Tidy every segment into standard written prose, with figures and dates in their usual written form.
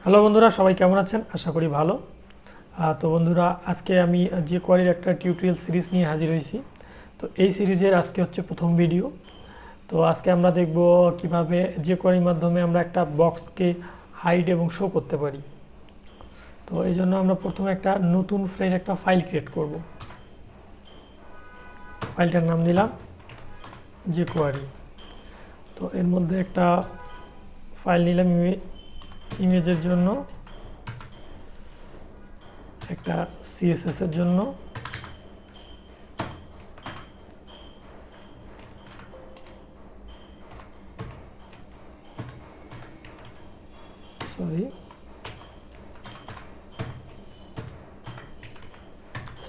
Hello বন্ধুরা, সবাই কেমন আছেন? আশা করি ভালো। তো বন্ধুরা, আজকে আমি jqueryর একটা টিউটোরিয়াল সিরিজ নিয়ে হাজির হয়েছি। তো এই সিরিজের আজকে হচ্ছে প্রথম ভিডিও। তো আজকে আমরা দেখব কিভাবে jqueryর মাধ্যমে আমরা একটা বক্সকে হাইড এবং শো করতে পারি। তো এই জন্য আমরা প্রথমে একটা নতুন ফ্রেশ একটা ফাইল ক্রিয়েট করব। ফাইলটার নাম দিলাম jquery। তো এর মধ্যে একটা ফাইল নিলাম ইমেজের জন্য, একটা সিএসএস এর জন্য,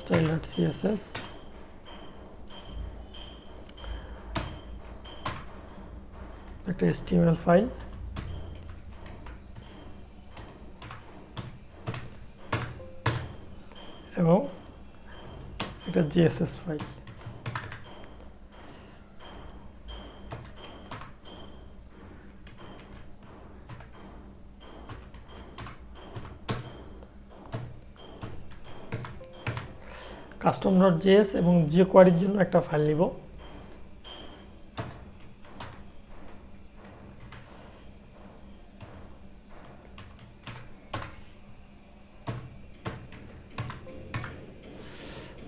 style.css, একটা HTML ফাইল এবং একটা JSS ফাইল। custom.js এবং jqueryর জন্য একটা ফাইল নিব।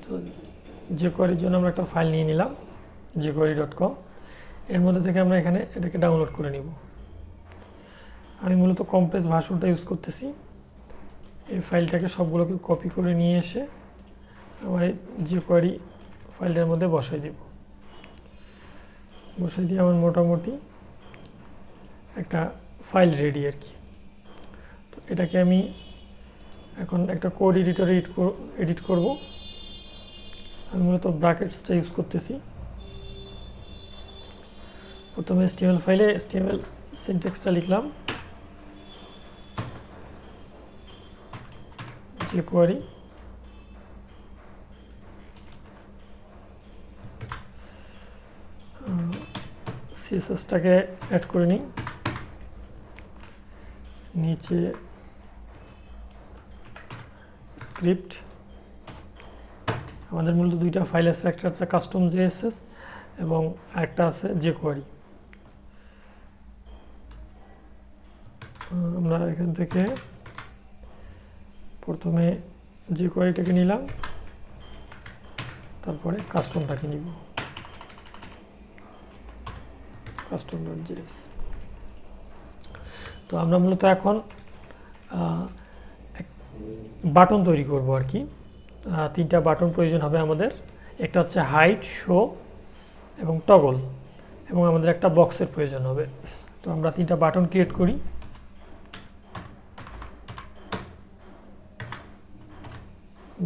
তো jqueryর জন্য আমরা একটা ফাইল নিয়ে নিলাম jquery.com। এর মধ্যে থেকে আমরা এটাকে ডাউনলোড করে নিব। আমি মূলত কম্প্রেস ভার্সনটা ইউজ করতেছি। এই ফাইলটাকে সবগুলোকে কপি করে নিয়ে এসে আমার এই jquery ফাইলটার মধ্যে বসাই দিব। বসাই দিয়ে আমার মোটামুটি একটা ফাইল রেডি আর কি। তো এটাকে আমি এখন একটা কোড এডিটরে এডিট করব। আমি মূলত ব্র্যাকেটসটা ইউজ করতেছি। প্রথমে HTML ফাইলে HTML সিনট্যাক্সটা লিখলাম, jquery, CSSটাকে অ্যাড করে নিই, নিচে স্ক্রিপ্ট। আমাদের মূলত দুইটা ফাইল আছে, একটা আছে কাস্টম জেএসএস এবং একটা আছে jquery। আমরা এখান থেকে প্রথমে jqueryটাকে নিলাম, তারপরে কাস্টমটাকে নিব, custom.js। তো আমরা মূলত এখন বাটন তৈরি করব আর কি। তিনটা বাটন প্রয়োজন হবে আমাদের। একটা হচ্ছে হাইড, শো এবং টগল, এবং আমাদের একটা বক্সের প্রয়োজন হবে। তো আমরা তিনটা বাটন ক্রিয়েট করি।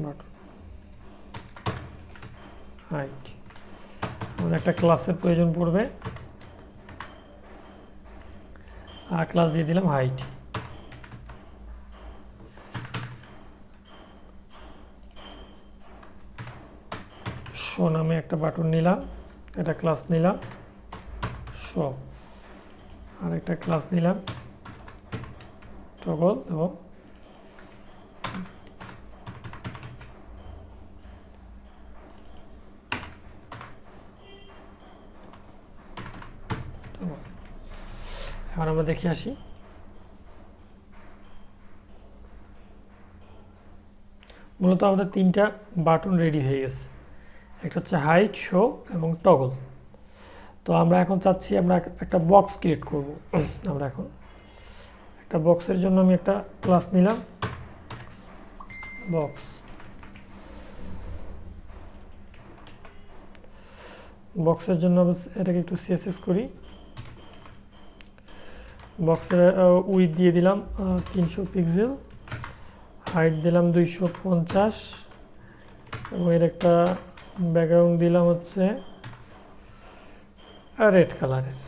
বাটন হাইড, আমাদের একটা ক্লাসের প্রয়োজন পড়বে, আর ক্লাস দিয়ে দিলাম হাইট। শো নামে একটা বাটন নিলাম, একটা ক্লাস নিলাম শো, আর একটা ক্লাস নিলাম টগল এবং এখন আমরা দেখে আসি। মূলত আমাদের তিনটা বাটন রেডি হয়ে গেছে। একটা হচ্ছে হাইট, শো এবং টগল। তো আমরা এখন চাচ্ছি আমরা একটা বক্স ক্রিয়েট করব। আমরা এখন একটা বক্সের জন্য আমি একটা ক্লাস নিলাম, বক্স। বক্সের জন্য এটাকে একটু সিএসএস করি। বক্সের উইথ দিয়ে দিলাম 300 পিক্সেল, হাইট দিলাম 250 এবং এর একটা ব্যাকগ্রাউন্ড দিলাম হচ্ছে রেড কালারের।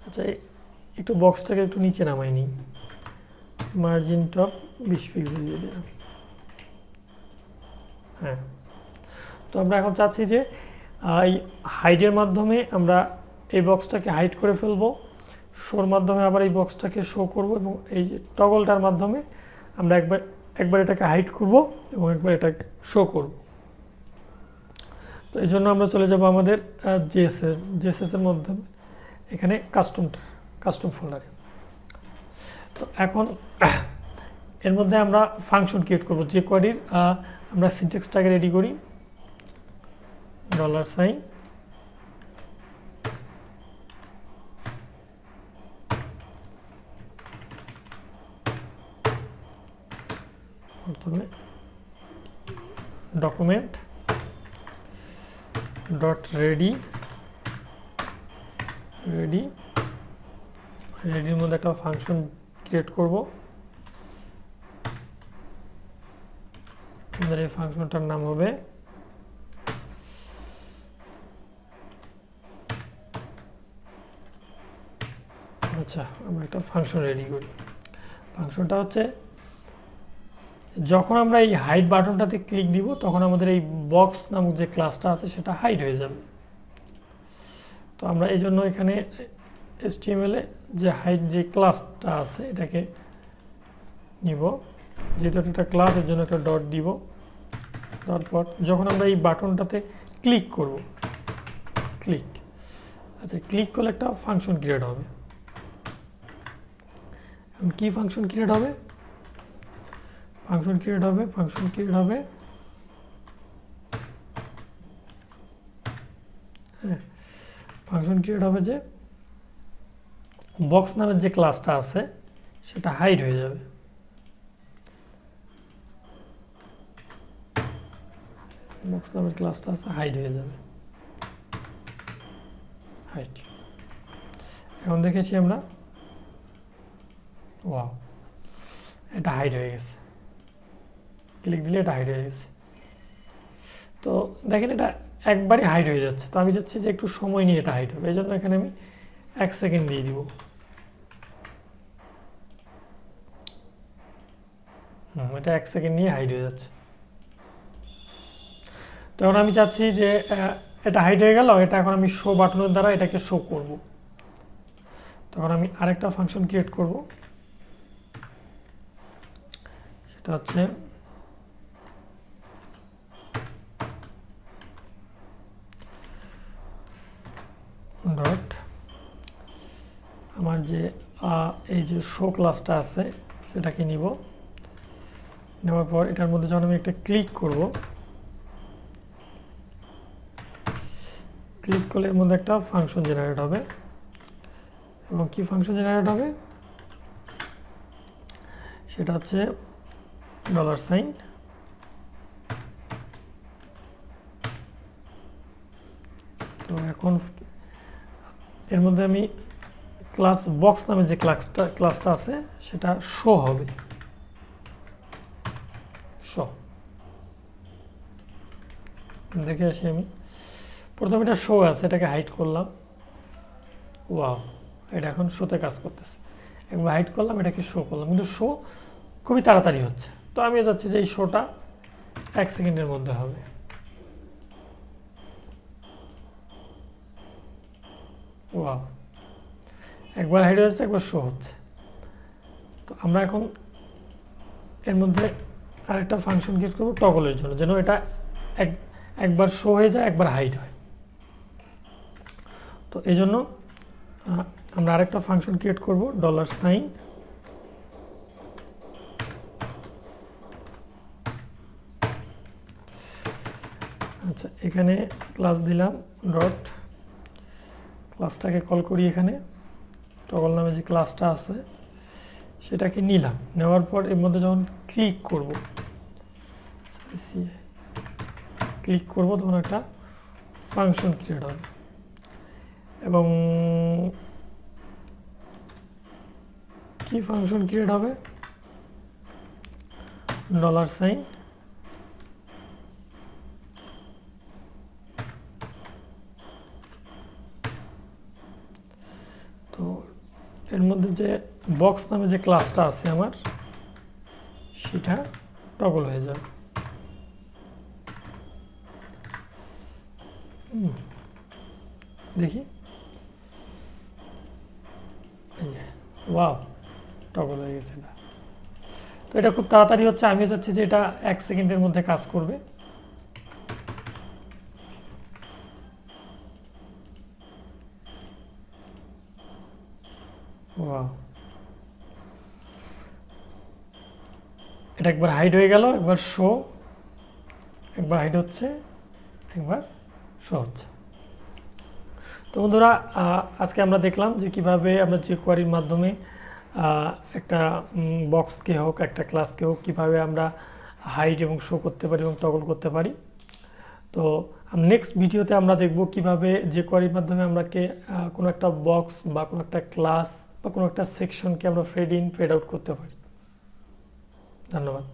আচ্ছা, একটু বক্সটাকে একটু নিচে নামাই নিই, মার্জিন টপ 20 পিক্সেল দিয়ে দিলাম। হ্যাঁ, তো আমরা এখন চাচ্ছি যে এই হাইডের মাধ্যমে আমরা এই বক্সটাকে হাইড করে ফেলবো, শোর মাধ্যমে আবার এই বক্সটাকে শো করব এবং এই যে টগলটার মাধ্যমে আমরা একবার এটাকে হাইড করব এবং একবার এটাকে শো করব। তো এই জন্য আমরা চলে যাব আমাদের জেএসএস এর মাধ্যমে এখানে কাস্টম ফোল্ডারে। তো এখন এর মধ্যে আমরা ফাংশন ক্রিয়েট করব jquery আমরা সিনট্যাক্সটাকে রেডি করি, $, প্রথমে ডকুমেন্ট ডট রেডির মধ্যে একটা ফাংশন ক্রিয়েট করব। আমাদের এই ফাংশনটার নাম হবে আচ্ছা, আমরা একটা ফাংশন রেডি করি। ফাংশনটা হচ্ছে যখন আমরা এই হাইড বাটনটাতে ক্লিক দিব তখন আমাদের এই বক্স নামক যে ক্লাসটা আছে সেটা হাইড হয়ে যাবে। তো আমরা এই জন্য এখানে HTML এ যে হাইড যে ক্লাসটা আছে এটাকে নিব, যেহেতু একটা ক্লাস এর জন্য একটা ডট দিব। তারপর যখন আমরা এই বাটনটাতে ক্লিক করব, আচ্ছা ক্লিক করলে একটা ফাংশন ক্রিয়েট হবে। এখন কি ফাংশন ক্রিয়েট হবে? ফাংশন ক্রিয়েট হবে যে বক্স নামের যে ক্লাসটা আছে সেটা হাইড হয়ে যাবে। বক্স নামের ক্লাসটা আছে হাইড হয়ে যাবে। এখন দেখেছি আমরা, ওয়াও, এটা হাইড হয়ে গেছে। ক্লিক দিলে এটা হাইড হয়ে গেছে। তো দেখেন এটা একবারই হাইড হয়ে যাচ্ছে। তো আমি চাচ্ছি যে একটু সময় নিয়ে এটা হাইড হবে, এই জন্য এখানে আমি 1 সেকেন্ড দিয়ে দিব। এটা 1 সেকেন্ড নিয়ে হাইড হয়ে যাচ্ছে। তখন আমি চাচ্ছি যে এটা হাইড হয়ে গেল, এটা এখন আমি শো বাটনের দ্বারা এটাকে শো করব। তখন আমি আরেকটা ফাংশন ক্রিয়েট করব, সেটা হচ্ছে ডট আমার যে এই যে শো ক্লাসটা আছে সেটাকে নিব। নেওয়ার পর এটার মধ্যে যখন আমি একটা ক্লিক করব, ক্লিক করলে এর মধ্যে একটা ফাংশন জেনারেট হবে। এবং কি ফাংশন জেনারেট হবে সেটা হচ্ছে $। তো এখন এর মধ্যে আমি ক্লাস বক্স নামে যে ক্লাসটা আছে সেটা শো হবে। দেখে আসি আমি, প্রথমে এটা শো আছে, এটাকে হাইড করলাম। ওয়াও, এটা এখন শোতে কাজ করতেছে। একবার হাইড করলাম, এটাকে শো করলাম, কিন্তু শো খুবই তাড়াতাড়ি হচ্ছে। তো আমিও চাচ্ছি যে এই শোটা 1 সেকেন্ডের মধ্যে হবে। ওয়াও, একবার হাইড হচ্ছে, একবার শো হচ্ছে। তো আমরা এখন এর মধ্যে আরেকটা ফাংশন ক্রিয়েট করবো টগলের জন্য, যেন এটা একবার শো হয়ে যায়, একবার হাইড হয়। তো এই জন্য আমরা আরেকটা ফাংশন ক্রিয়েট করব $। আচ্ছা, এখানে ক্লাস দিলাম ডট, ক্লাসটাকে কল করি। এখানে টগল নামে যে ক্লাসটা আছে সেটাকে নিলাম। নেওয়ার পর এর মধ্যে যখন ক্লিক করব তখন একটা ফাংশন ক্রিয়েট হবে। এবং কি ফাংশন ক্রিয়েট হবে? $। তো এর মধ্যে যে বক্স নামে যে ক্লাসটা আছে আমার, সেটা টগল হয়ে যাবে। দেখি ওয়াও, টগল হয়ে গেছে না। তো এটা খুব তাড়াতাড়ি হচ্ছে, আমি চাচ্ছি যে এটা 1 সেকেন্ডের মধ্যে কাজ করবে। ওয়াও, এটা একবার হাইড হয়ে গেল, একবার শো, একবার হাইড হচ্ছে, একবার শো হচ্ছে। তো বন্ধুরা, আজকে আমরা দেখলাম যে কিভাবে আমরা jqueryর মাধ্যমে একটা বক্সকে হোক, একটা ক্লাসকে হোক, কীভাবে আমরা হাইড এবং শো করতে পারি এবং টগল করতে পারি। তো নেক্সট ভিডিওতে আমরা দেখব কিভাবে jqueryর মাধ্যমে আমরাকে কোনো একটা বক্স বা কোনো একটা ক্লাস বা কোনো একটা সেকশনকে আমরা ফেড ইন ফেড আউট করতে পারি। ধন্যবাদ।